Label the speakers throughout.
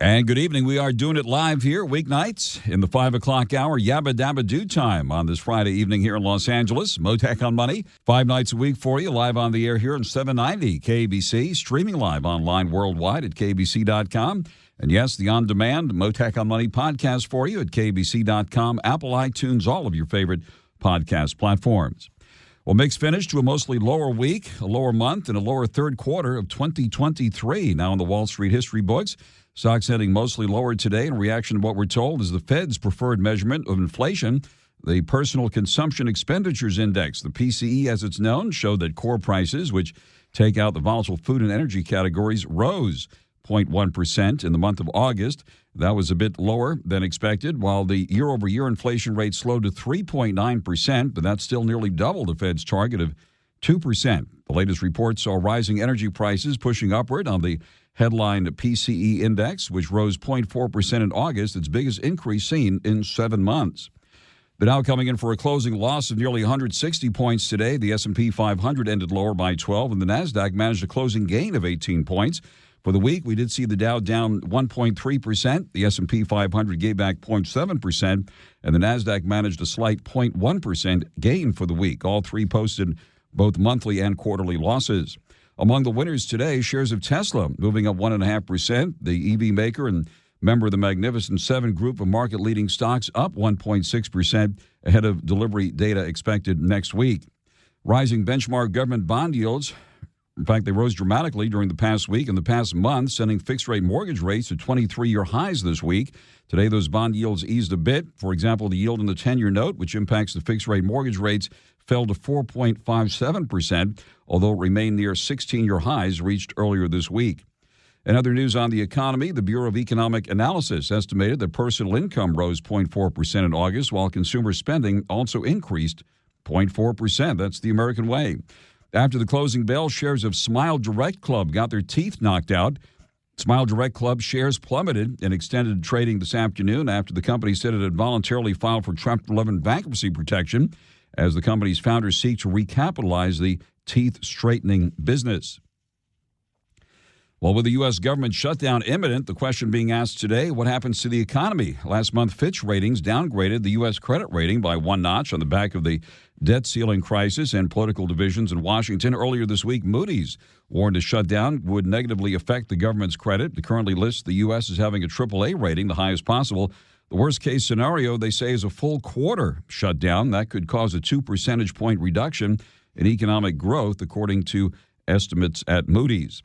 Speaker 1: And good evening. We are doing it live here weeknights in the 5 o'clock hour, Yabba Dabba Do time on this Friday evening here in Los Angeles. Mottek On Money, 5 nights a week for you, live on the air here in 790 KBC, streaming live online worldwide at kbc.com. And yes, the on-demand Mottek On Money podcast for you at kbc.com, Apple, iTunes, all of your favorite podcast platforms. Well, mixed finish to a mostly lower week, a lower month, and a lower third quarter of 2023. Now in the Wall Street history books, stocks heading mostly lower today in reaction to what we're told is the Fed's preferred measurement of inflation. The Personal Consumption Expenditures Index, the PCE as it's known, showed that core prices, which take out the volatile food and energy categories, rose 0.1% in the month of August. That was a bit lower than expected, while the year-over-year inflation rate slowed to 3.9%, but that's still nearly double the Fed's target of 2%. The latest report saw rising energy prices pushing upward on the headline PCE index, which rose 0.4% in August, its biggest increase seen in 7 months. The Dow coming in for a closing loss of nearly 160 points today. The S&P 500 ended lower by 12, and the Nasdaq managed a closing gain of 18 points. For the week, we did see the Dow down 1.3%. The S&P 500 gave back 0.7%, and the Nasdaq managed a slight 0.1% gain for the week. All three posted both monthly and quarterly losses. Among the winners today, shares of Tesla moving up 1.5%. The EV maker and member of the Magnificent Seven group of market-leading stocks up 1.6% ahead of delivery data expected next week. Rising benchmark government bond yields. In fact, they rose dramatically during the past week and the past month, sending fixed-rate mortgage rates to 23-year highs this week. Today, those bond yields eased a bit. For example, the yield in the 10-year note, which impacts the fixed-rate mortgage rates, fell to 4.57%, although it remained near 16-year highs reached earlier this week. In other news on the economy, the Bureau of Economic Analysis estimated that personal income rose 0.4% in August, while consumer spending also increased 0.4%. That's the American way. After the closing bell, shares of Smile Direct Club got their teeth knocked out. Smile Direct Club shares plummeted in extended trading this afternoon after the company said it had voluntarily filed for Chapter 11 bankruptcy protection as the company's founders seek to recapitalize the teeth-straightening business. Well, with the U.S. government shutdown imminent, the question being asked today, what happens to the economy? Last month, Fitch Ratings downgraded the U.S. credit rating by one notch on the back of the debt ceiling crisis and political divisions in Washington. Earlier this week, Moody's warned a shutdown would negatively affect the government's credit. It currently lists the U.S. as having a AAA rating, the highest possible. The worst-case scenario, they say, is a full quarter shutdown. That could cause a 2 percentage point reduction in economic growth, according to estimates at Moody's.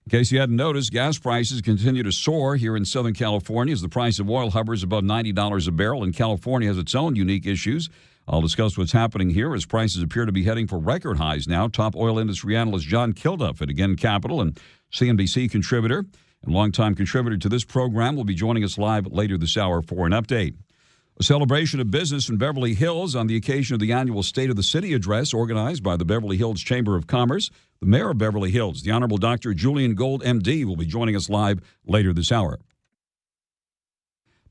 Speaker 1: In case you hadn't noticed, gas prices continue to soar here in Southern California as the price of oil hovers above $90 a barrel, and California has its own unique issues. I'll discuss what's happening here as prices appear to be heading for record highs now. Top oil industry analyst John KILDUFF at Again Capital and CNBC contributor and longtime contributor to this program will be joining us live later this hour for an update. A celebration of business in Beverly Hills on the occasion of the annual State of the City address organized by the Beverly Hills Chamber of Commerce. The mayor of Beverly Hills, the Honorable Dr. JULLIAN Gold, M.D., will be joining us live later this hour.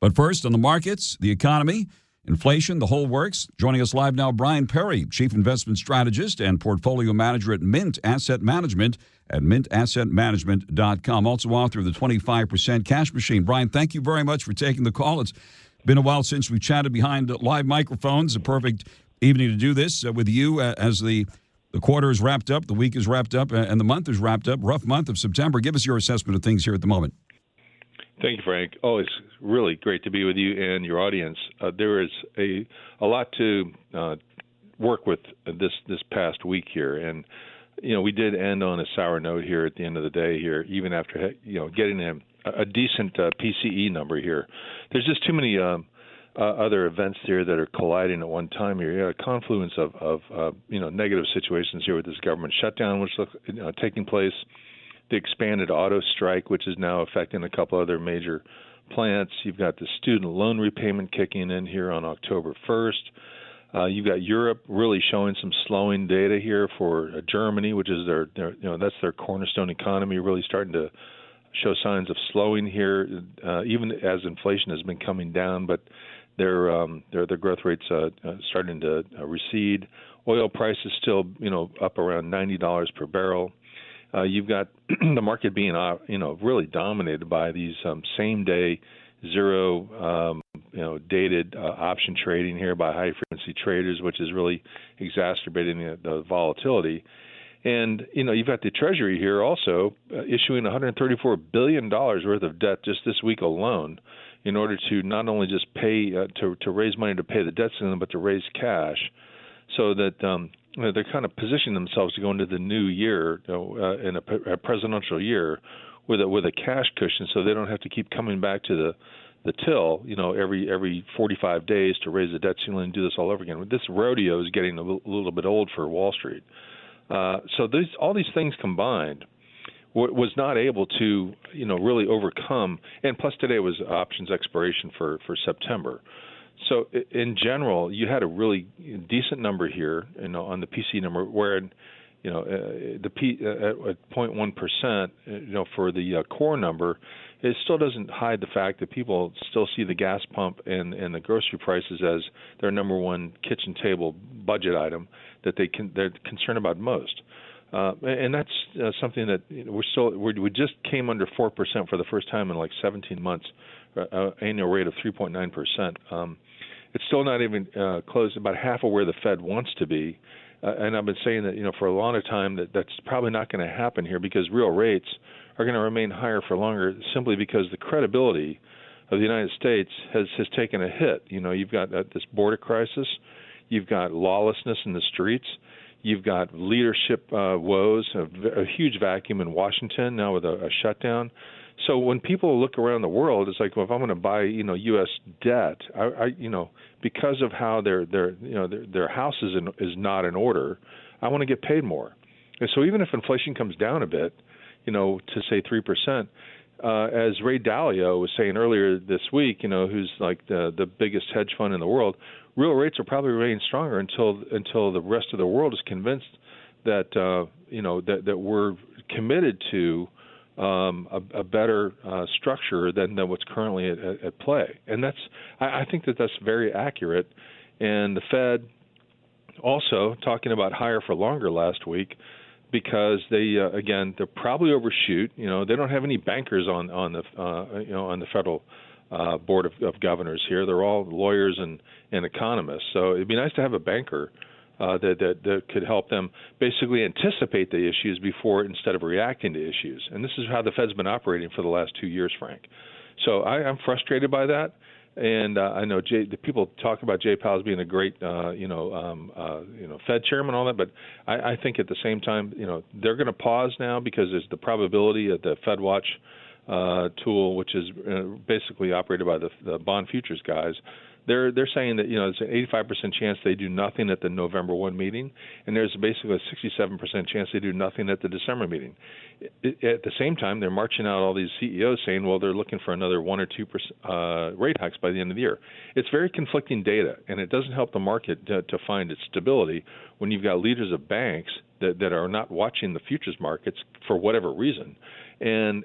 Speaker 1: But first, on the markets, the economy, inflation, the whole works. Joining us live now, Brian Perry, Chief Investment Strategist and Portfolio Manager at Mint Asset Management at mintassetmanagement.com. Also author of the 25% Cash Machine. Brian, thank you very much for taking the call. It's been a while since we've chatted behind live microphones. A perfect evening to do this with you as the quarter is wrapped up, the week is wrapped up, and the month is wrapped up. Rough month of September. Give us your assessment of things here at the moment.
Speaker 2: Thank you, Frank. Oh, it's really great to be with you and your audience. There is a lot to work with this past week here, and we did end on a sour note here at the end of the day here, even after getting a decent PCE number here. There's just too many other events here that are colliding at one time here. You have a confluence of negative situations here with this government shutdown, which taking place. The expanded auto strike, which is now affecting a couple other major plants. You've got the student loan repayment kicking in here on October 1st. You've got Europe really showing some slowing data here for Germany, which is that's their cornerstone economy, really starting to show signs of slowing here, even as inflation has been coming down, but their growth rates starting to recede. Oil prices still up around $90 per barrel. you've got the market being, really dominated by these same-day, zero, dated option trading here by high-frequency traders, which is really exacerbating the volatility. And, you've got the Treasury here also issuing $134 billion worth of debt just this week alone in order to not only just pay, to raise money to pay the debt ceiling, but to raise cash so that they're kind of positioning themselves to go into the new year, in a presidential year with a cash cushion so they don't have to keep coming back to the till, every 45 days to raise the debt ceiling and do this all over again. This rodeo is getting a little bit old for Wall Street. So all these things combined was not able to, really overcome. And plus today was options expiration for September. So in general, you had a really decent number here, on the PC number, where, the P at 0.1%, for the core number, it still doesn't hide the fact that people still see the gas pump and the grocery prices as their number one kitchen table budget item that they're concerned about most. And that's something that we just came under 4% for the first time in like 17 months, annual rate of 3.9%. It's still not even close, about half of where the Fed wants to be. And I've been saying that, for a long time that's probably not going to happen here because real rates are going to remain higher for longer simply because the credibility of the United States has taken a hit. You've got this border crisis. You've got lawlessness in the streets. You've got leadership woes, a huge vacuum in Washington now with a shutdown. So when people look around the world, it's like, well, if I'm going to buy, U.S. debt, because of how their house is not in order, I want to get paid more. And so even if inflation comes down a bit, to say 3%, as Ray Dalio was saying earlier this week, who's like the biggest hedge fund in the world, real rates will probably remain stronger until the rest of the world is convinced that that we're committed to a better structure than what's currently at play. And I think that's very accurate. And the Fed also talking about higher for longer last week because they're probably overshoot. They don't have any bankers on the federal board of governors here. They're all lawyers and economists. So it'd be nice to have a banker that could help them basically anticipate the issues instead of reacting to issues. And this is how the Fed's been operating for the last 2 years, Frank. So I'm frustrated by that. And I know the people talk about Jay Powell as being a great, Fed chairman and all that. But I think at the same time, they're going to pause now because there's the probability of the Fed Watch tool, which is basically operated by the bond futures guys. They're saying that there's an 85% chance they do nothing at the November 1 meeting, and there's basically a 67% chance they do nothing at the December meeting. At the same time, they're marching out all these CEOs saying, well, they're looking for another 1 or 2% rate hikes by the end of the year. It's very conflicting data, and it doesn't help the market to find its stability when you've got leaders of banks that are not watching the futures markets for whatever reason. And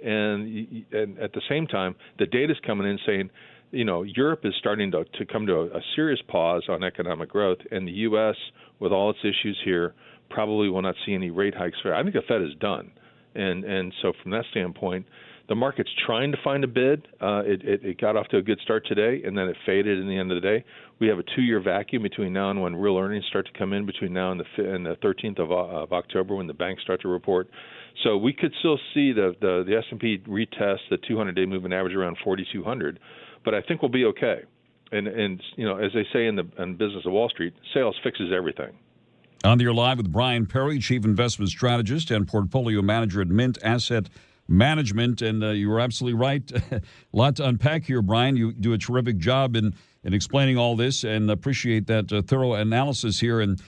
Speaker 2: at the same time, the data's coming in saying, Europe is starting to come to a serious pause on economic growth, and the U.S., with all its issues here, probably will not see any rate hikes. I think the Fed is done. And so from that standpoint, the market's trying to find a bid. It got off to a good start today, and then it faded in the end of the day. We have a 2-year vacuum between now and when real earnings start to come in, between now and the 13th of October when the banks start to report. So we could still see the S&P retest the 200-day moving average around 4,200. But I think we'll be okay. And as they say in the business of Wall Street, sales fixes everything.
Speaker 1: On the air live with Brian Perry, Chief Investment Strategist and Portfolio Manager at Mint Asset Management. And you were absolutely right. A lot to unpack here, Brian. You do a terrific job in explaining all this, and appreciate that thorough analysis here. And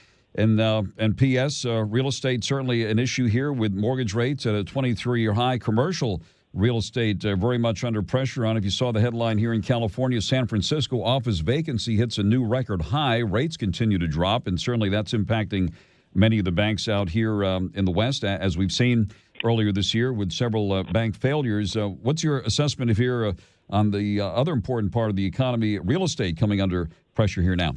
Speaker 1: P.S., real estate certainly an issue here with mortgage rates at a 23-year high. Commercial real estate very much under pressure on. If you saw the headline here in California, San Francisco office vacancy hits a new record high. Rates continue to drop, and certainly that's impacting many of the banks out here in the West, as we've seen earlier this year with several bank failures. What's your assessment of here on the other important part of the economy, real estate, coming under pressure here now?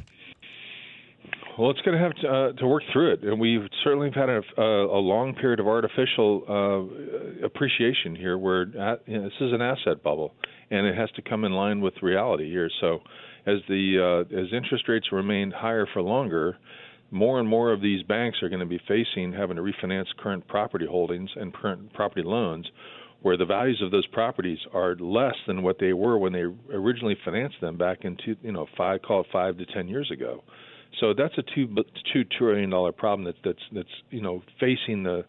Speaker 2: Well, it's going to have to work through it, and we've certainly had a long period of artificial appreciation here, where this is an asset bubble, and it has to come in line with reality here. So, as interest rates remain higher for longer, more and more of these banks are going to be having to refinance current property holdings and current property loans, where the values of those properties are less than what they were when they originally financed them back in 5 to 10 years ago. So that's a $2 trillion problem that's facing the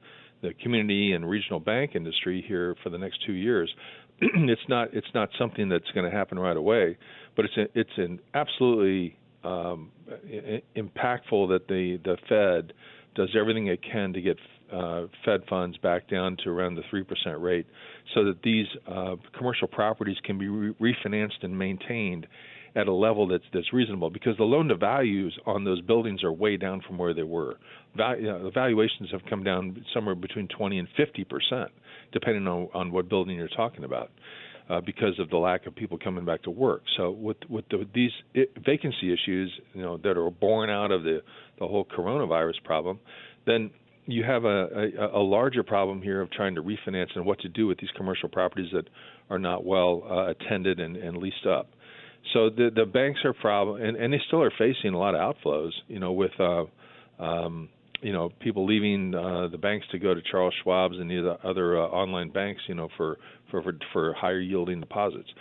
Speaker 2: community and regional bank industry here for the next 2 years. It's not something that's going to happen right away, but it's an absolutely impactful that the Fed does everything it can to get Fed funds back down to around the 3% rate, so that these commercial properties can be refinanced and maintained at a level that's reasonable, because the loan to values on those buildings are way down from where they were. The valuations have come down somewhere between 20 and 50%, depending on what building you're talking about, because of the lack of people coming back to work. So with these vacancy issues, that are born out of the whole coronavirus problem, then you have a larger problem here of trying to refinance and what to do with these commercial properties that are not well attended and leased up. So the banks are and they still are facing a lot of outflows, with people leaving the banks to go to Charles Schwab's and the other online banks, for higher yielding deposits.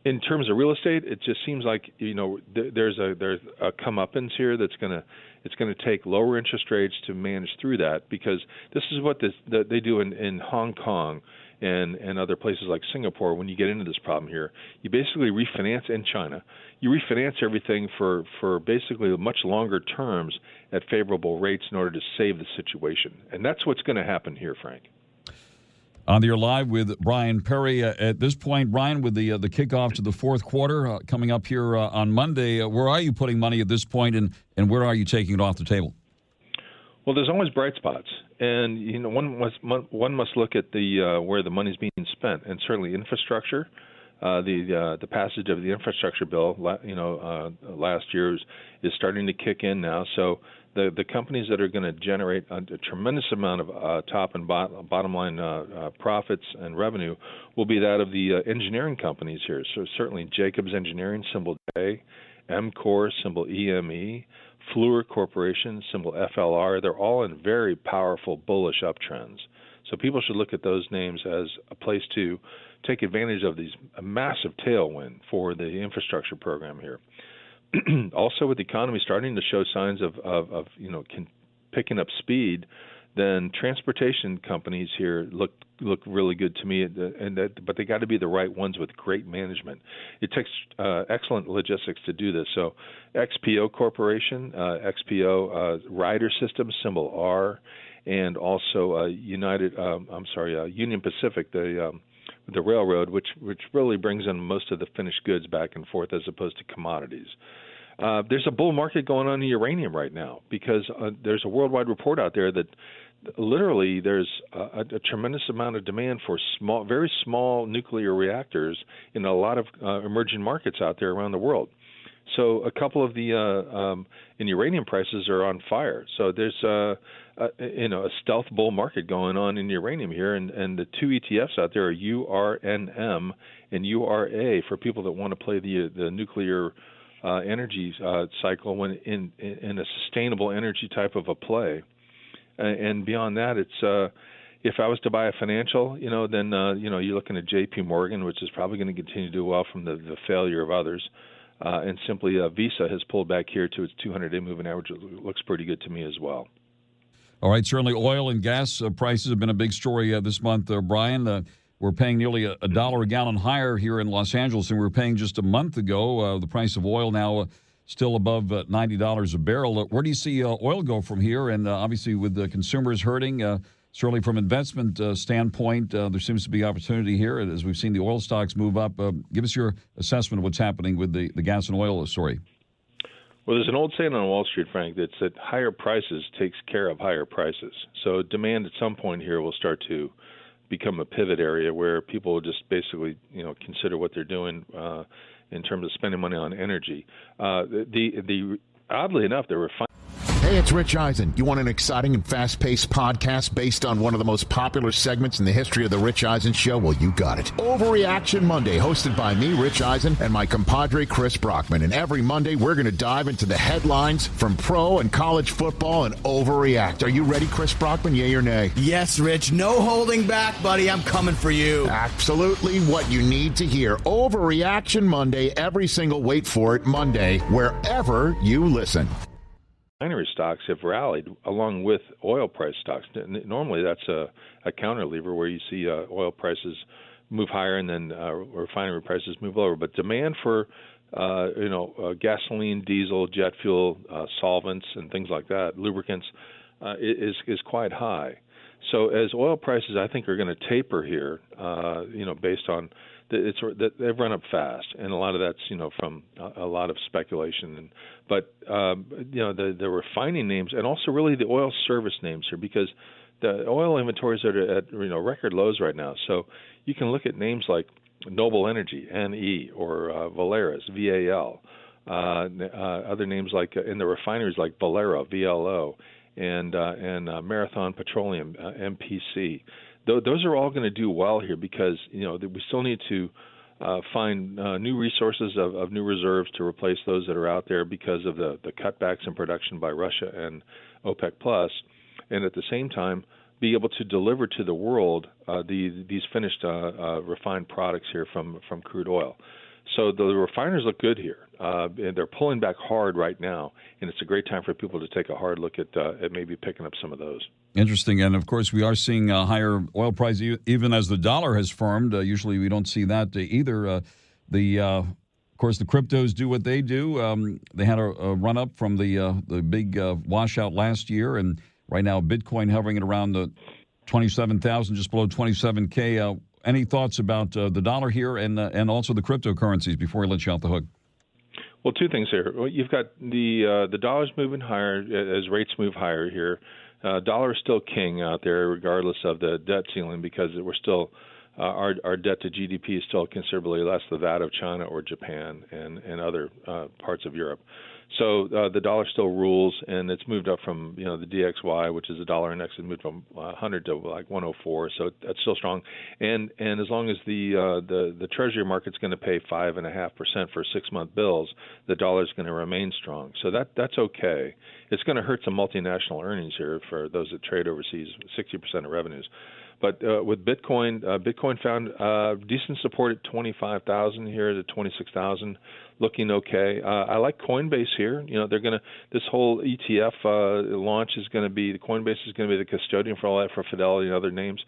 Speaker 2: In terms of real estate, it just seems like there's a comeuppance here it's going to take lower interest rates to manage through that, because this is what they do in Hong Kong and other places like Singapore. When you get into this problem here, you basically refinance in China. You refinance everything for basically much longer terms at favorable rates in order to save the situation, and that's what's going to happen here, Frank.
Speaker 1: On the air live with Bryan Perry. At this point, Bryan, with the kickoff to the fourth quarter coming up here on Monday, where are you putting money at this point, and where are you taking it off the table?
Speaker 2: Well, there's always bright spots, and one must look at the where the money's being spent, and certainly infrastructure. The passage of the infrastructure bill, last year is starting to kick in now. So the companies that are going to generate a tremendous amount of top and bottom line profits and revenue will be that of the engineering companies here. So certainly Jacobs Engineering, symbol J, MCOR, symbol EME, Fluor Corporation, symbol FLR. They're all in very powerful bullish uptrends. So people should look at those names as a place to take advantage of a massive tailwind for the infrastructure program here. Also, with the economy starting to show signs of picking up speed, then transportation companies here look really good to me. But they got to be the right ones with great management. It takes excellent logistics to do this. So, XPO Corporation, XPO Rider Systems, symbol R, and also Union Pacific, the railroad, which really brings in most of the finished goods back and forth as opposed to commodities. There's a bull market going on in uranium right now, because there's a worldwide report out there that literally there's a tremendous amount of demand for very small nuclear reactors in a lot of emerging markets out there around the world. So a couple of the uranium prices are on fire. So there's a stealth bull market going on in uranium here, and the two ETFs out there are URNM and URA for people that want to play the nuclear energy cycle when in a sustainable energy type of a play. And beyond that, it's if I was to buy a financial, then you're looking at J.P. Morgan, which is probably going to continue to do well from the failure of others. And simply Visa has pulled back here to its 200-day moving average. It looks pretty good to me as well.
Speaker 1: All right, certainly oil and gas prices have been a big story this month, Bryan. We're paying nearly $1 a gallon higher here in Los Angeles than we were paying just a month ago. The price of oil now still above $90 a barrel. Where do you see oil go from here? And obviously with the consumers hurting, certainly from investment standpoint, there seems to be opportunity here as we've seen the oil stocks move up. Give us your assessment of what's happening with the gas and oil story.
Speaker 2: Well, there's an old saying on Wall Street, Frank, that higher prices takes care of higher prices. So demand at some point here will start to become a pivot area where people will just basically, consider what they're doing in terms of spending money on energy. Oddly enough, the refining
Speaker 3: Hey, it's Rich Eisen. You want an exciting and fast-paced podcast based on one of the most popular segments in the history of The Rich Eisen Show? Well, you got it. Overreaction Monday, hosted by me, Rich Eisen, and my compadre, Chris Brockman. And every Monday, we're going to dive into the headlines from pro and college football and overreact. Are you ready, Chris Brockman? Yay or nay?
Speaker 4: Yes, Rich. No holding back, buddy. I'm coming for you.
Speaker 3: Absolutely what you need to hear. Overreaction Monday, every single, wait for it, Monday, wherever you listen.
Speaker 2: Refinery stocks have rallied along with oil price stocks. Normally, that's a counter lever where you see oil prices move higher and then refinery prices move lower. But demand for gasoline, diesel, jet fuel, solvents, and things like that, lubricants, is quite high. So as oil prices, I think, are going to taper here, based on they've run up fast, and a lot of that's from a lot of speculation. But the refining names, and also really the oil service names here, because the oil inventories are at record lows right now. So you can look at names like Noble Energy, NE, or Valeris, VAL. Other names like in the refineries like Valero, VLO, and Marathon Petroleum, MPC. Those are all going to do well here because we still need to find new resources of new reserves to replace those that are out there because of the cutbacks in production by Russia and OPEC Plus, and at the same time be able to deliver to the world these finished refined products here from crude oil. So the refiners look good here, and they're pulling back hard right now, and it's a great time for people to take a hard look at maybe picking up some of those.
Speaker 1: Interesting, and of course we are seeing higher oil prices even as the dollar has firmed. Usually we don't see that either. Of course, the cryptos do what they do. They had a run up from the big washout last year, and right now Bitcoin hovering at around the 27,000, just below 27K. Any thoughts about the dollar here and also the cryptocurrencies before I let you out the hook?
Speaker 2: Well, two things here. Well, you've got the dollar's moving higher as rates move higher here. Dollar is still king out there, regardless of the debt ceiling, because we're still our debt to GDP is still considerably less than that of China or Japan and other parts of Europe. So the dollar still rules, and it's moved up from the DXY, which is a dollar index, it moved from 100 to like 104. So that's still strong. And as long as the Treasury market's going to pay 5.5% for 6-month bills, the dollar's going to remain strong. So that's okay. It's going to hurt some multinational earnings here for those that trade overseas, 60% of revenues. But with Bitcoin, Bitcoin found decent support at 25,000 here to 26,000, looking okay. I like Coinbase here. They're going to this whole ETF launch is going to be Coinbase is going to be the custodian for all that for Fidelity and other names.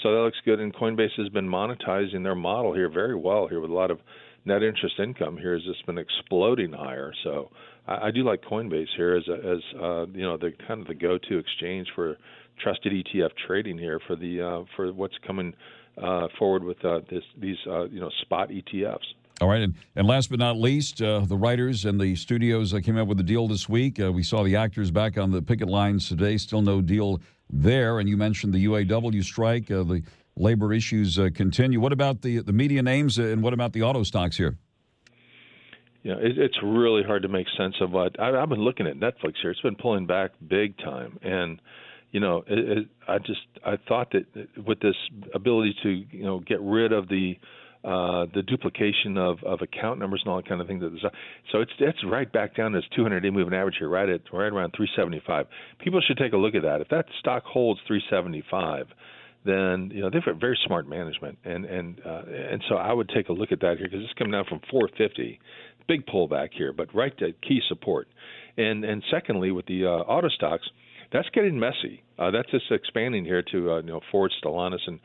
Speaker 2: So that looks good. And Coinbase has been monetizing their model here very well here with a lot of net interest income here has just been exploding higher. So I do like Coinbase here as the kind of the go-to exchange for trusted ETF trading here for what's coming forward with these spot ETFs.
Speaker 1: All right, and last but not least, the writers and the studios came up with a deal this week. We saw the actors back on the picket lines today. Still no deal there. And you mentioned the UAW strike. The labor issues continue. What about the media names, and what about the auto stocks here?
Speaker 2: It's really hard to make sense of what I've been looking at Netflix here. It's been pulling back big time, and I thought that with this ability to get rid of the duplication of account numbers and all that kind of thing, so it's right back down to this 200-day moving average here, right around 375. People should take a look at that. If that stock holds 375, then they've got very smart management, and so I would take a look at that here because it's coming down from 450, big pullback here, but right to key support, and secondly with the auto stocks. That's getting messy. That's just expanding here to Ford, Stellantis, and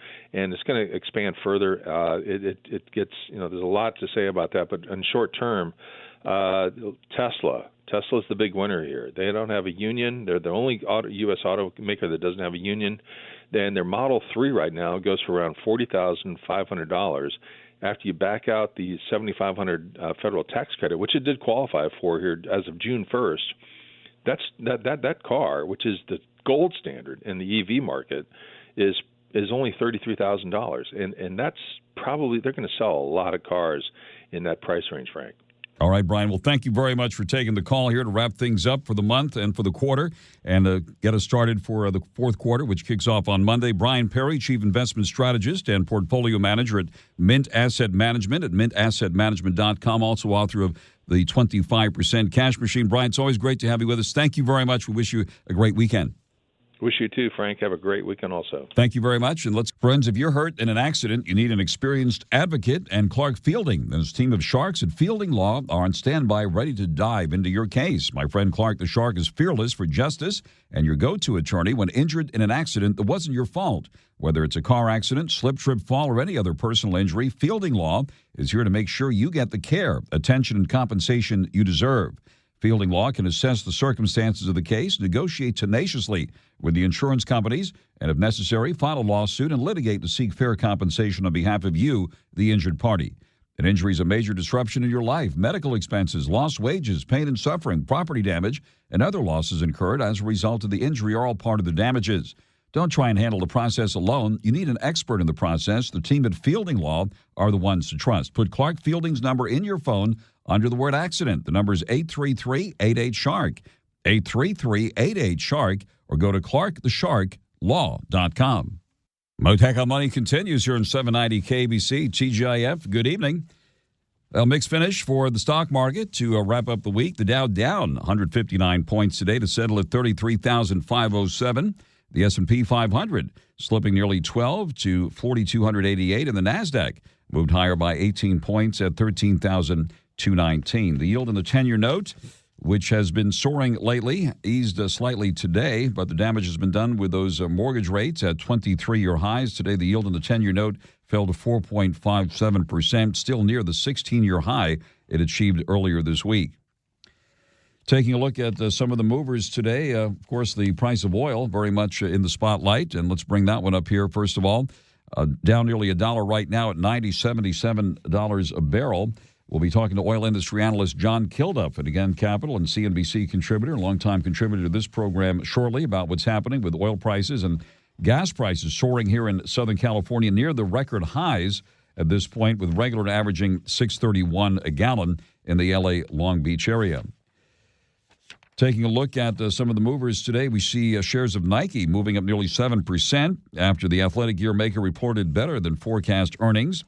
Speaker 2: it's going to expand further. It gets there's a lot to say about that, but in short term, Tesla's the big winner here. They don't have a union. They're the only U.S. automaker that doesn't have a union. Then their Model 3 right now goes for around $40,500. After you back out the $7,500 federal tax credit, which it did qualify for here as of June 1st. That car, which is the gold standard in the EV market, is only $33,000, and that's probably they're going to sell a lot of cars in that price range, Frank.
Speaker 1: All right, Brian. Well, thank you very much for taking the call here to wrap things up for the month and for the quarter and get us started for the fourth quarter, which kicks off on Monday. Brian Perry, Chief Investment Strategist and Portfolio Manager at Mint Asset Management at mintassetmanagement.com, also author of the 25% Cash Machine. Brian, it's always great to have you with us. Thank you very much. We wish you a great weekend.
Speaker 2: Wish you too, Frank. Have a great weekend also.
Speaker 1: Thank you very much. And friends, if you're hurt in an accident, you need an experienced advocate, and Clark Fielding and his team of sharks at Fielding Law are on standby, ready to dive into your case. My friend Clark the Shark is fearless for justice and your go-to attorney when injured in an accident that wasn't your fault. Whether it's a car accident, slip, trip, fall, or any other personal injury, Fielding Law is here to make sure you get the care, attention, and compensation you deserve. Fielding Law can assess the circumstances of the case, negotiate tenaciously with the insurance companies, and if necessary, file a lawsuit and litigate to seek fair compensation on behalf of you, the injured party. An injury is a major disruption in your life. Medical expenses, lost wages, pain and suffering, property damage, and other losses incurred as a result of the injury are all part of the damages. Don't try and handle the process alone. You need an expert in the process. The team at Fielding Law are the ones to trust. Put Clark Fielding's number in your phone under the word accident. The number is 833-88-SHARK, 833-88-SHARK, or go to clarkthesharklaw.com. Mottek On Money continues here in 790 KBC, TGIF. Good evening. A mixed finish for the stock market to wrap up the week. The Dow down 159 points today to settle at 33,507. The S&P 500 slipping nearly 12 to 4,288, and the NASDAQ moved higher by 18 points at 13,219. The yield in the 10-year note, which has been soaring lately, eased slightly today, but the damage has been done with those mortgage rates at 23-year highs. Today, the yield in the 10-year note fell to 4.57%, still near the 16-year high it achieved earlier this week. Taking a look at some of the movers today, of course, the price of oil very much in the spotlight, and let's bring that one up here first of all. Down nearly $1 right now at $77 a barrel. We'll be talking to oil industry analyst John KILDUFF at Again Capital and CNBC contributor, longtime contributor to this program, shortly about what's happening with oil prices and gas prices soaring here in Southern California near the record highs at this point, with regular averaging $6.31 a gallon in the L.A. Long Beach area. Taking a look at some of the movers today, we see shares of Nike moving up nearly 7% after the athletic gear maker reported better than forecast earnings.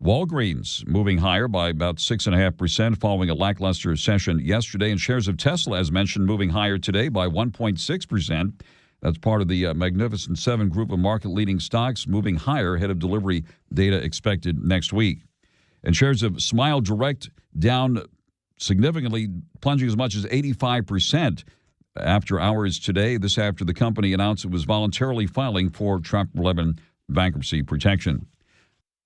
Speaker 1: Walgreens moving higher by about 6.5% following a lackluster session yesterday. And shares of Tesla, as mentioned, moving higher today by 1.6%. That's part of the Magnificent Seven group of market-leading stocks moving higher ahead of delivery data expected next week. And shares of Smile Direct down significantly, plunging as much as 85% after hours today. This after the company announced it was voluntarily filing for Chapter 11 bankruptcy protection.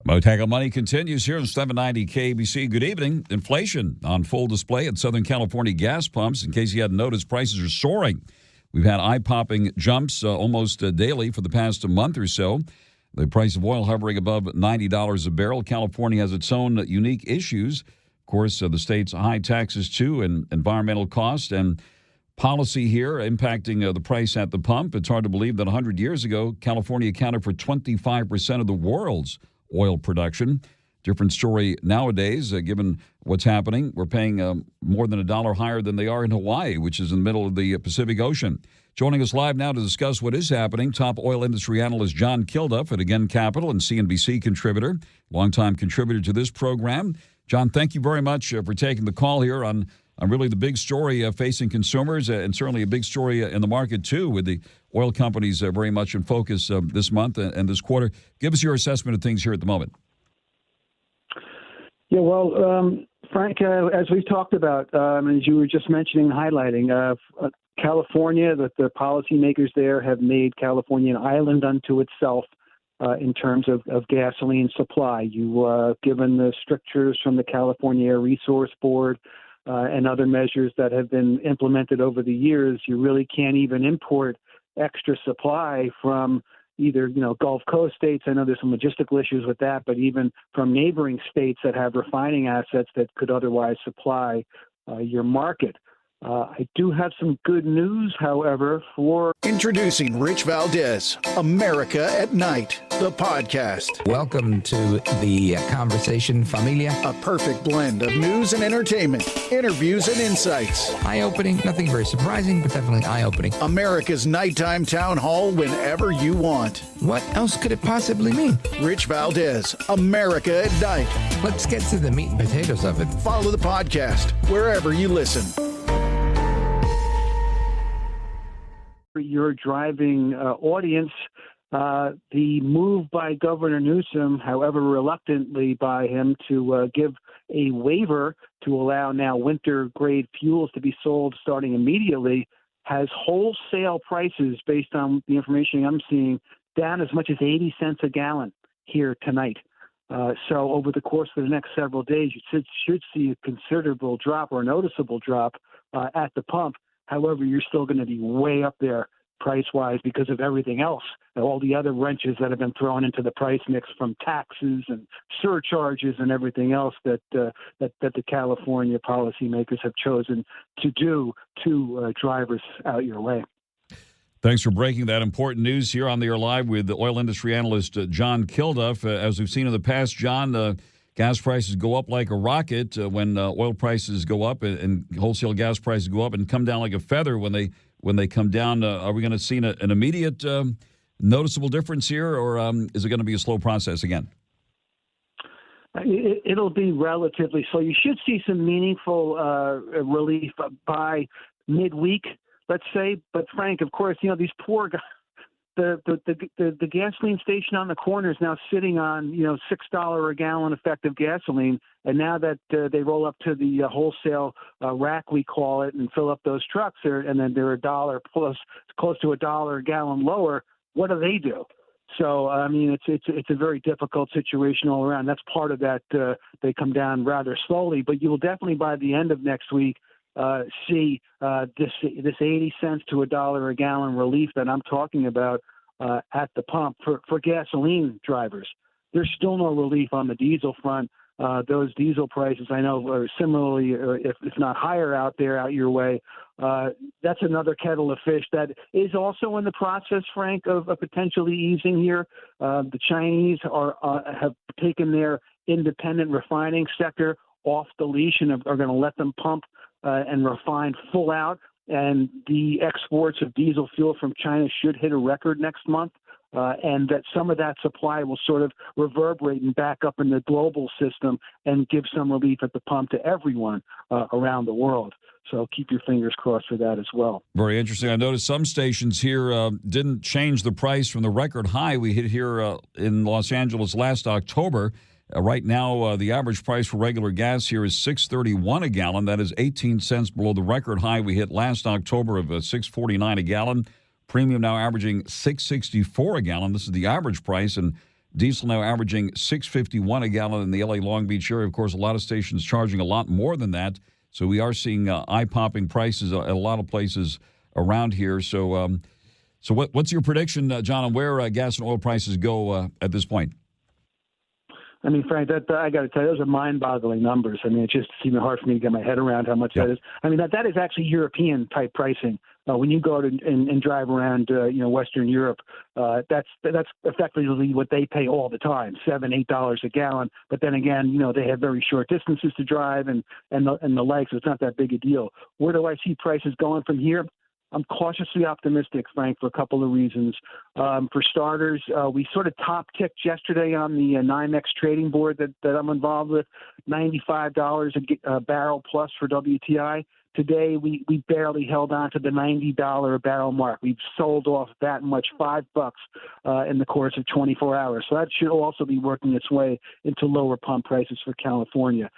Speaker 1: Mottek On Money continues here on 790 KBC. Good evening. Inflation on full display at Southern California gas pumps. In case you hadn't noticed, prices are soaring. We've had eye-popping jumps almost daily for the past month or so. The price of oil hovering above $90 a barrel. California has its own unique issues. Of course, the state's high taxes, too, and environmental costs and policy here impacting the price at the pump. It's hard to believe that 100 years ago, California accounted for 25% of the world's oil production. Different story nowadays, given what's happening. We're paying more than $1 higher than they are in Hawaii, which is in the middle of the Pacific Ocean. Joining us live now to discuss what is happening, top oil industry analyst John KILDUFF at Again Capital and CNBC contributor, longtime contributor to this program. John, thank you very much for taking the call here on really the big story facing consumers and certainly a big story in the market, too, with the oil companies very much in focus this month and this quarter. Give us your assessment of things here at the moment.
Speaker 5: Yeah, well, Frank, as we've talked about, as you were just mentioning and highlighting, California, that the policymakers there have made California an island unto itself in terms of gasoline supply. Given the strictures from the California Air Resource Board and other measures that have been implemented over the years, you really can't even import extra supply from either, Gulf Coast states. I know there's some logistical issues with that, but even from neighboring states that have refining assets that could otherwise supply your market. I do have some good news, however, for...
Speaker 4: Introducing Rich Valdez, America at Night, the podcast.
Speaker 6: Welcome to the conversation, familia.
Speaker 4: A perfect blend of news and entertainment, interviews and insights.
Speaker 6: Eye-opening, nothing very surprising, but definitely eye-opening.
Speaker 4: America's nighttime town hall whenever you want.
Speaker 6: What else could it possibly mean?
Speaker 4: Rich Valdez, America at Night.
Speaker 6: Let's get to the meat and potatoes of it.
Speaker 4: Follow the podcast wherever you listen.
Speaker 5: Your driving audience, the move by Governor Newsom, however reluctantly by him, to give a waiver to allow now winter-grade fuels to be sold starting immediately, has wholesale prices, based on the information I'm seeing, down as much as 80 cents a gallon here tonight. So over the course of the next several days, you should see a considerable drop or a noticeable drop at the pump. However, you're still going to be way up there price-wise because of everything else, and all the other wrenches that have been thrown into the price mix from taxes and surcharges and everything else that the California policymakers have chosen to do to drivers out your way.
Speaker 1: Thanks for breaking that important news here on the air live with the oil industry analyst John KILDUFF. As we've seen in the past, John, gas prices go up like a rocket when oil prices go up, and wholesale gas prices go up, and come down like a feather when they come down. Are we going to see an immediate noticeable difference here, or is it going to be a slow process again?
Speaker 5: It'll be relatively slow. You should see some meaningful relief by midweek, let's say. But Frank, of course, these poor guys. The gasoline station on the corner is now sitting on $6 a gallon effective gasoline, and now that they roll up to the wholesale rack, we call it, and fill up those trucks, and then they're $1 plus, close to $1 a gallon lower. What do? So I mean, it's a very difficult situation all around. That's part of that. They come down rather slowly, but you will definitely by the end of next week see this 80 cents to $1 a gallon relief that I'm talking about at the pump for gasoline drivers. There's still no relief on the diesel front. Those diesel prices, I know, are similarly, if not higher out your way. That's another kettle of fish that is also in the process, Frank, of potentially easing here. The Chinese have taken their independent refining sector off the leash and are going to let them pump and refine full out, and the exports of diesel fuel from China should hit a record next month, and that some of that supply will sort of reverberate and back up in the global system and give some relief at the pump to everyone around the world. So keep your fingers crossed for that as well.
Speaker 1: Very interesting. I noticed some stations here didn't change the price from the record high we hit here in Los Angeles last October. Right now, the average price for regular gas here is $6.31 a gallon. That is 18 cents below the record high we hit last October of $6.49 a gallon. Premium now averaging $6.64 a gallon. This is the average price, and diesel now averaging $6.51 a gallon in the L.A. Long Beach area. Of course, a lot of stations charging a lot more than that. So we are seeing eye-popping prices at a lot of places around here. So, what's your prediction, John, on where gas and oil prices go at this point?
Speaker 5: I mean, Frank, that I got to tell you, those are mind-boggling numbers. I mean, it's just even hard for me to get my head around how much that is. I mean, that is actually European-type pricing. When you go to and drive around, Western Europe, that's effectively what they pay all the time, $7-8 a gallon. But then again, they have very short distances to drive and the like, so it's not that big a deal. Where do I see prices going from here? I'm cautiously optimistic, Frank, for a couple of reasons. For starters, we sort of top-ticked yesterday on the NYMEX trading board that I'm involved with, $95 a barrel plus for WTI. Today, we barely held on to the $90 a barrel mark. We've sold off that much, $5 in the course of 24 hours. So that should also be working its way into lower pump prices for California.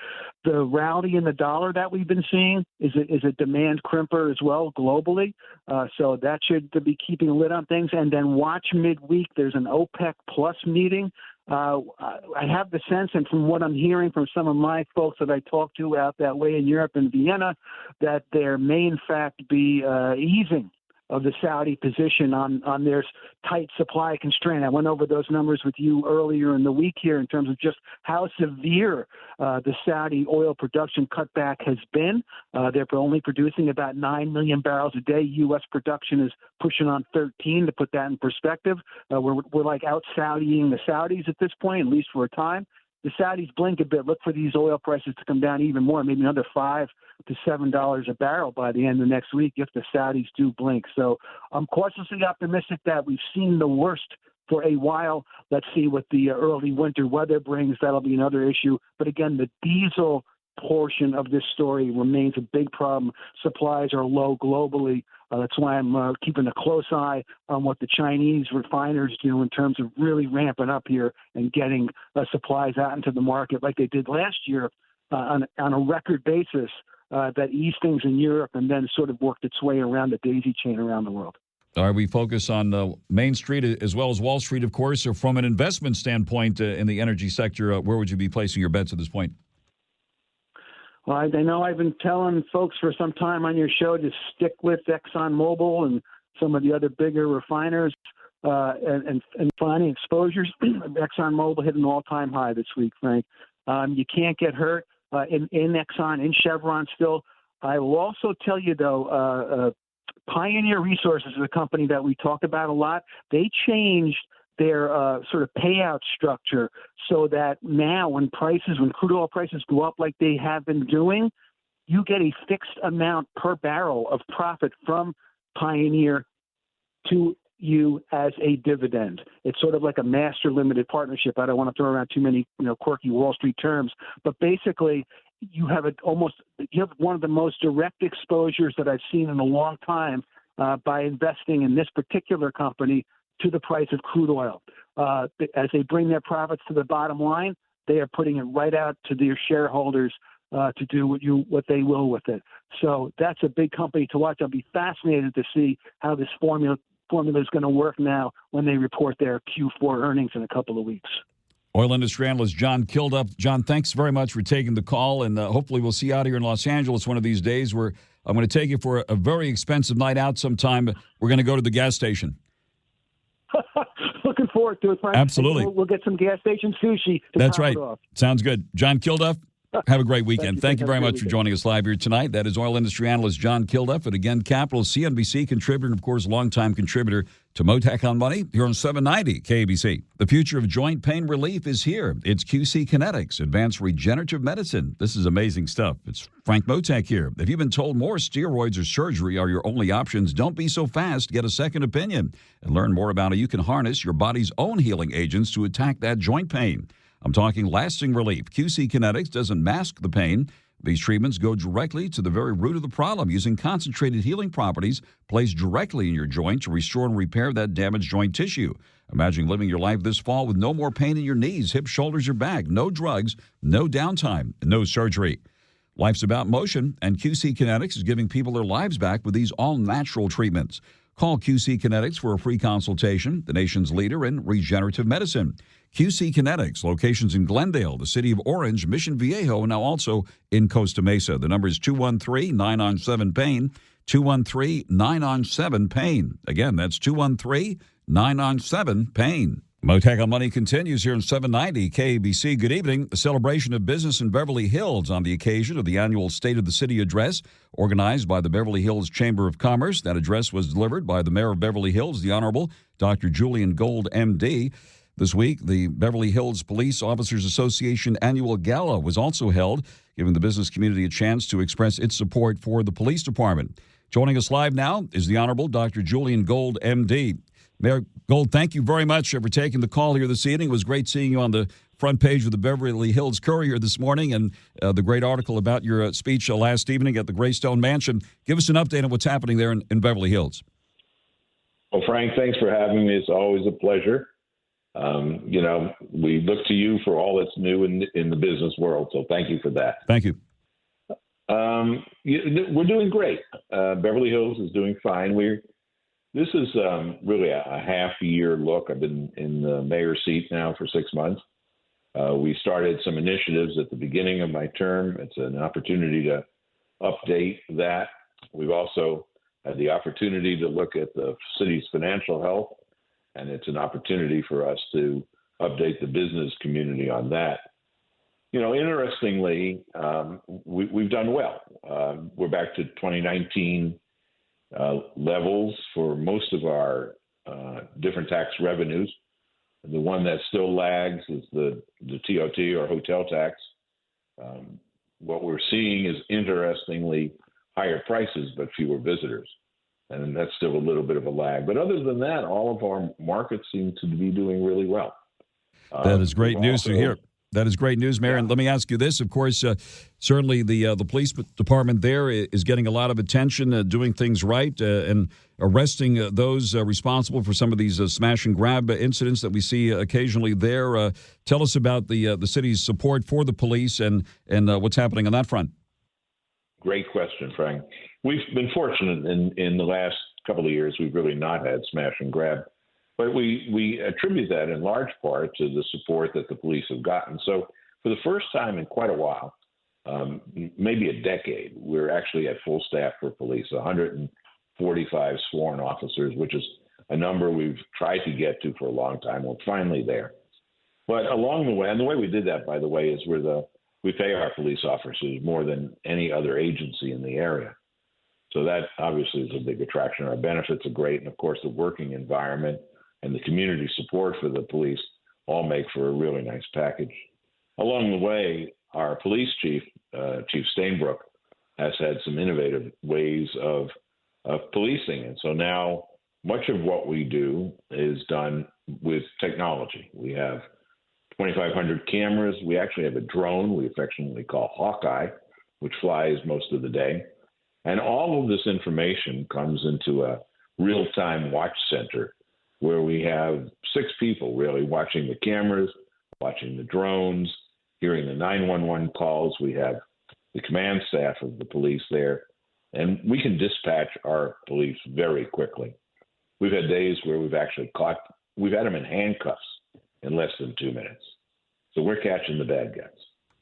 Speaker 5: The rally in the dollar that we've been seeing is a demand crimper as well globally. So that should be keeping a lid on things. And then watch midweek, there's an OPEC plus meeting. I have the sense, and from what I'm hearing from some of my folks that I talk to out that way in Europe and Vienna, that there may in fact be easing of the Saudi position on their tight supply constraint. I went over those numbers with you earlier in the week here in terms of just how severe the Saudi oil production cutback has been. They're only producing about 9 million barrels a day. U.S. production is pushing on 13. To put that in perspective, we're like out-Saudying the Saudis at this point, at least for a time. The Saudis blink a bit, look for these oil prices to come down even more, maybe another $5 to $7 a barrel by the end of next week if the Saudis do blink. So I'm cautiously optimistic that we've seen the worst for a while. Let's see what the early winter weather brings. That'll be another issue. But again, the diesel portion of this story remains a big problem. Supplies are low globally. That's why I'm keeping a close eye on what the Chinese refiners do in terms of really ramping up here and getting supplies out into the market like they did last year on a record basis that eased things in Europe and then sort of worked its way around the daisy chain around the world.
Speaker 1: All right, we focus on Main Street as well as Wall Street, of course. So from an investment standpoint in the energy sector, where would you be placing your bets at this point?
Speaker 5: Well, I know I've been telling folks for some time on your show to stick with ExxonMobil and some of the other bigger refiners and finding exposures. ExxonMobil hit an all-time high this week, Frank. You can't get hurt in Exxon, in Chevron still. I will also tell you, though, Pioneer Resources is a company that we talk about a lot. They changed their sort of payout structure so that now when crude oil prices go up like they have been doing, you get a fixed amount per barrel of profit from Pioneer to you as a dividend. It's sort of like a master limited partnership. I don't want to throw around too many quirky Wall Street terms, but basically you have one of the most direct exposures that I've seen in a long time by investing in this particular company to the price of crude oil. As they bring their profits to the bottom line, they are putting it right out to their shareholders to do what they will with it. So that's a big company to watch. I'll be fascinated to see how this formula is going to work now when they report their Q4 earnings in a couple of weeks.
Speaker 1: Oil industry analyst John Kilduff. John, thanks very much for taking the call, and hopefully we'll see you out here in Los Angeles one of these days where I'm going to take you for a very expensive night out sometime. We're going to go to the gas station.
Speaker 5: Looking forward to it, Frank.
Speaker 1: Absolutely.
Speaker 5: We'll get some gas station sushi to
Speaker 1: That's
Speaker 5: top
Speaker 1: right.
Speaker 5: it off.
Speaker 1: Sounds good. John Kilduff, have a great weekend. Thank you very much for
Speaker 5: weekend.
Speaker 1: joining us live here tonight. That is oil industry analyst John Kilduff, and again, Capital CNBC contributor, and of course, longtime contributor to Mottek On Money here on 790 KABC. The future of joint pain relief is here. It's QC Kinetics, advanced regenerative medicine. This is amazing stuff. It's Frank Mottek here. If you've been told more steroids or surgery are your only options, don't be so fast. Get a second opinion and learn more about how you can harness your body's own healing agents to attack that joint pain. I'm talking lasting relief. QC Kinetics doesn't mask the pain. These treatments go directly to the very root of the problem using concentrated healing properties placed directly in your joint to restore and repair that damaged joint tissue. Imagine living your life this fall with no more pain in your knees, hips, shoulders, or back. No drugs, no downtime, no surgery. Life's about motion, and QC Kinetics is giving people their lives back with these all-natural treatments. Call QC Kinetics for a free consultation, the nation's leader in regenerative medicine. QC Kinetics, locations in Glendale, the city of Orange, Mission Viejo, and now also in Costa Mesa. The number is 213-997-PAIN, 213-997-PAIN. Again, that's 213-997-PAIN. Mottek On Money continues here in 790 KABC. Good evening. The celebration of business in Beverly Hills on the occasion of the annual State of the City address organized by the Beverly Hills Chamber of Commerce. That address was delivered by the mayor of Beverly Hills, the Honorable Dr. JULLIAN Gold, M.D. This week, the Beverly Hills Police Officers Association annual gala was also held, giving the business community a chance to express its support for the police department. Joining us live now is the Honorable Dr. JULLIAN Gold, M.D. Mayor Gold, thank you very much for taking the call here this evening. It was great seeing you on the front page of the Beverly Hills Courier this morning and the great article about your speech last evening at the Greystone Mansion. Give us an update on what's happening there in Beverly Hills.
Speaker 7: Well, Frank, thanks for having me. It's always a pleasure. We look to you for all that's new in the business world, so thank you for that.
Speaker 1: Thank you.
Speaker 7: We're doing great. Beverly Hills is doing fine. This is really a half-year look. I've been in the mayor's seat now for 6 months. We started some initiatives at the beginning of my term. It's an opportunity to update that. We've also had the opportunity to look at the city's financial health, and it's an opportunity for us to update the business community on that. You know, interestingly, we've done well. We're back to 2019 levels for most of our different tax revenues. The one that still lags is the TOT, or hotel tax. What we're seeing is, interestingly, higher prices but fewer visitors. And that's still a little bit of a lag. But other than that, all of our markets seem to be doing really well.
Speaker 1: That is great news to hear. That is great news, Mayor. Yeah. And let me ask you this. Of course, certainly the police department there is getting a lot of attention, doing things right, and arresting those responsible for some of these smash and grab incidents that we see occasionally there. Tell us about the city's support for the police and what's happening on that front.
Speaker 7: Great question, Frank. We've been fortunate in the last couple of years. We've really not had smash and grab. But we attribute that in large part to the support that the police have gotten. So for the first time in quite a while, maybe a decade, we're actually at full staff for police, 145 sworn officers, which is a number we've tried to get to for a long time. We're finally there. But along the way, and the way we did that, by the way, is we pay our police officers more than any other agency in the area. So that obviously is a big attraction. Our benefits are great. And, of course, the working environment and the community support for the police all make for a really nice package. Along the way, our police chief, Chief Stainbrook, has had some innovative ways of policing. And so now much of what we do is done with technology. We have 2,500 cameras. We actually have a drone we affectionately call Hawkeye, which flies most of the day. And all of this information comes into a real-time watch center where we have 6 people really watching the cameras, watching the drones, hearing the 911 calls. We have the command staff of the police there, and we can dispatch our police very quickly. We've had days where we've had them in handcuffs in less than 2 minutes. So we're catching the bad guys.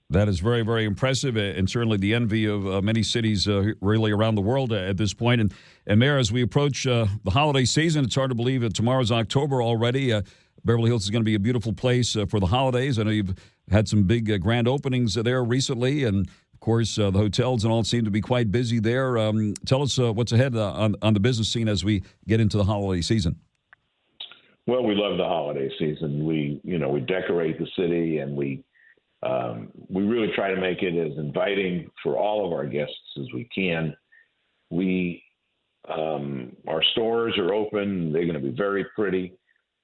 Speaker 1: That is very, very impressive, and certainly the envy of many cities really around the world at this point. And Mayor, as we approach the holiday season, it's hard to believe that tomorrow's October already. Beverly Hills is going to be a beautiful place for the holidays. I know you've had some big grand openings there recently, and of course the hotels and all seem to be quite busy there. Tell us what's ahead on the business scene as we get into the holiday season.
Speaker 7: Well, we love the holiday season. We decorate the city, and we really try to make it as inviting for all of our guests as we can. Our stores are open. They're going to be very pretty.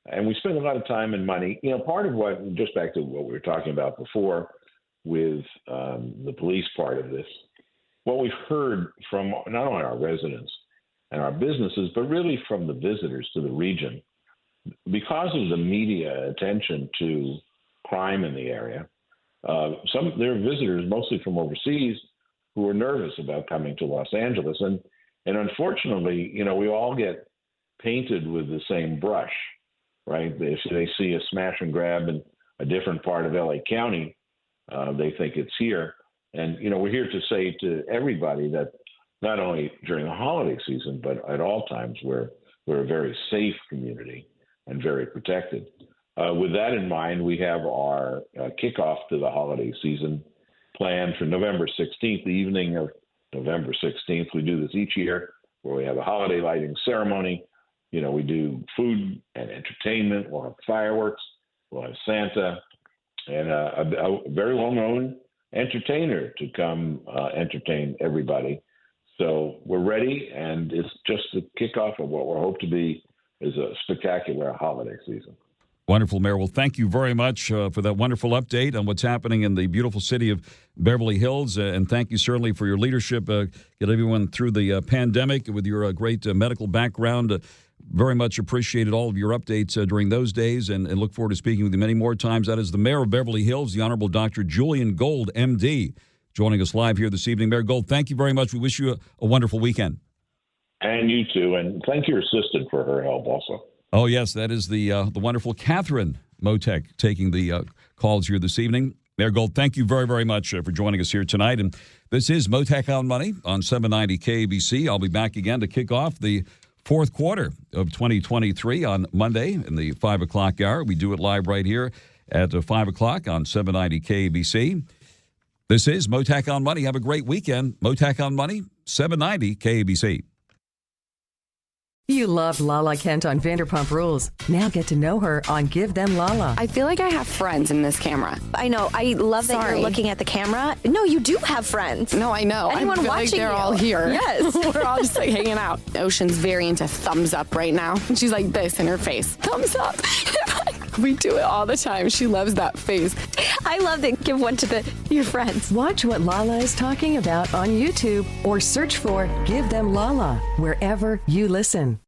Speaker 7: And we spend a lot of time and money. You know, part of what, just back to what we were talking about before with the police part of this, what we've heard from not only our residents and our businesses, but really from the visitors to the region, because of the media attention to crime in the area, there are visitors, mostly from overseas, who are nervous about coming to Los Angeles. And unfortunately, you know, we all get painted with the same brush, right? If they see a smash and grab in a different part of LA County, they think it's here. And, you know, we're here to say to everybody that not only during the holiday season, but at all times, we're a very safe community and very protected. With that in mind, we have our kickoff to the holiday season planned for November 16th, the evening of November 16th. We do this each year where we have a holiday lighting ceremony. You know, we do food and entertainment. We'll have fireworks. We'll have Santa and a very well-known entertainer to come entertain everybody. So we're ready, and it's just the kickoff of what we hope to be is a spectacular holiday season.
Speaker 1: Wonderful, Mayor. Well, thank you very much for that wonderful update on what's happening in the beautiful city of Beverly Hills. And thank you certainly for your leadership, get everyone through the pandemic with your great medical background. Very much appreciated all of your updates during those days and look forward to speaking with you many more times. That is the Mayor of Beverly Hills, the Honorable Dr. Julian Gold, M.D., joining us live here this evening. Mayor Gold, thank you very much. We wish you a wonderful weekend.
Speaker 7: And you too. And thank your assistant for her help also.
Speaker 1: Oh, yes, that is the wonderful Catherine Mottek taking the calls here this evening. Mayor Gold, thank you very, very much for joining us here tonight. And this is Mottek On Money on 790 KABC. I'll be back again to kick off the fourth quarter of 2023 on Monday in the 5 o'clock hour. We do it live right here at 5 o'clock on 790 KABC. This is Mottek On Money. Have a great weekend. Mottek On Money, 790 KABC.
Speaker 8: You loved Lala Kent on Vanderpump Rules. Now get to know her on Give Them Lala.
Speaker 9: I feel like I have friends in this camera.
Speaker 10: I know. I love that you're looking at the camera. No, you do have friends.
Speaker 9: No, I know.
Speaker 10: Anyone
Speaker 9: I feel
Speaker 10: watching
Speaker 9: like they're
Speaker 10: you.
Speaker 9: all here.
Speaker 10: Yes.
Speaker 9: We're all just like hanging out. Ocean's very into thumbs up right now. And she's like this in her face. Thumbs up. We do it all the time. She loves that face.
Speaker 10: I love that. Give one to your friends.
Speaker 8: Watch what Lala is talking about on YouTube or search for Give Them Lala wherever you listen.